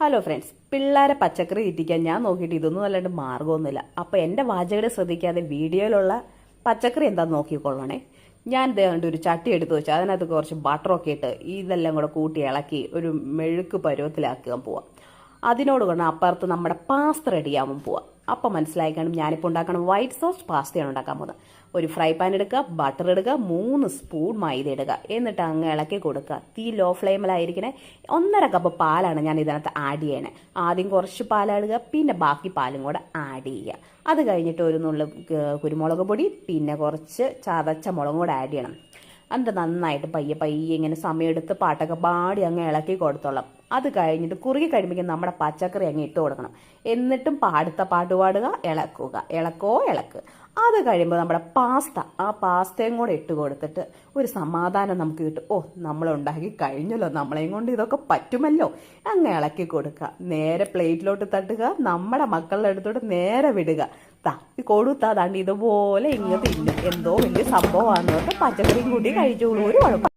Hello friends, പിള്ളേരെ പച്ചക്കറി തീറ്റിക്കാൻ ഞാൻ നോക്കിയിട്ട് ഇതൊന്നും അല്ലാണ്ട് മാർഗമൊന്നുമില്ല. അപ്പോൾ എൻ്റെ വാചകടെ ശ്രദ്ധിക്കാതെ വീഡിയോയിലുള്ള പച്ചക്കറി എന്താണെന്ന് നോക്കിക്കൊള്ളണേ. ഞാൻ ഇതേണ്ട ഒരു ചട്ടി എടുത്ത് വെച്ചു, അതിനകത്ത് കുറച്ച് ബട്ടറൊക്കെ ഇട്ട് ഇതെല്ലാം കൂടെ കൂട്ടി ഇളക്കി ഒരു മെഴുക്ക് പരുവത്തിലാക്കാൻ പോവാം. അതിനോട് കൊണ്ട് അപ്പുറത്ത് നമ്മുടെ പാസ്ത റെഡിയാവാൻ പോവാം. അപ്പം മനസ്സിലായി കാണും, ഞാനിപ്പോൾ ഉണ്ടാക്കണം വൈറ്റ് സോസ് പാസ്തയാണ് ഉണ്ടാക്കാൻ പോകുന്നത്. ഒരു ഫ്രൈ പാൻ എടുക്കുക, ബട്ടർ എടുക്കുക, 3 സ്പൂൺ മൈദ ഇടുക, എന്നിട്ട് അങ്ങ് ഇളക്കി കൊടുക്കുക. തീ ലോ ഫ്ലെയിമിലായിരിക്കണേ. 1.5 കപ്പ് പാലാണ് ഞാൻ ഇതിനകത്ത് ആഡ് ചെയ്യണേ. ആദ്യം കുറച്ച് പാലിടുക, പിന്നെ ബാക്കി പാലും കൂടെ ആഡ് ചെയ്യുക. അത് കഴിഞ്ഞിട്ട് ഒരു നുള്ളു കുരുമുളക് പൊടി, പിന്നെ കുറച്ച് ചതച്ച മുളകും കൂടെ ആഡ് ചെയ്യണം. അത് നന്നായിട്ട് പയ്യെ പയ്യെ ഇങ്ങനെ സമയമെടുത്ത് പാട്ടൊക്കെ പാടി അങ്ങ് ഇളക്കി കൊടുത്തോളാം. അത് കഴിഞ്ഞിട്ട് കുറുകി കഴിയുമ്പോൾ നമ്മുടെ പച്ചക്കറി അങ്ങ് ഇട്ട് കൊടുക്കണം. എന്നിട്ടും അടുത്ത പാട്ട് പാടുക, ഇളക്ക്. അത് കഴിയുമ്പോൾ നമ്മുടെ ആ പാസ്തയും കൂടെ ഇട്ട് കൊടുത്തിട്ട് ഒരു സമാധാനം നമുക്ക് കിട്ടും. നമ്മൾ ഉണ്ടാക്കി കഴിഞ്ഞല്ലോ, നമ്മളെയും കൊണ്ട് ഇതൊക്കെ പറ്റുമല്ലോ. അങ്ങ് ഇളക്കി കൊടുക്കുക, നേരെ പ്ലേറ്റിലോട്ട് തട്ടുക, നമ്മുടെ മക്കളുടെ അടുത്തോട്ട് നേരെ വിടുക. കൊടുത്താതാണ്ട് ഇതുപോലെ ഇങ്ങനത്തെ ഇല്ല എന്തോ വലിയ സംഭവമാണെന്ന് പറഞ്ഞിട്ട് പച്ചക്കറിയും കൂട്ടി കഴിച്ചോളൂ, ഒരു കുഴപ്പം.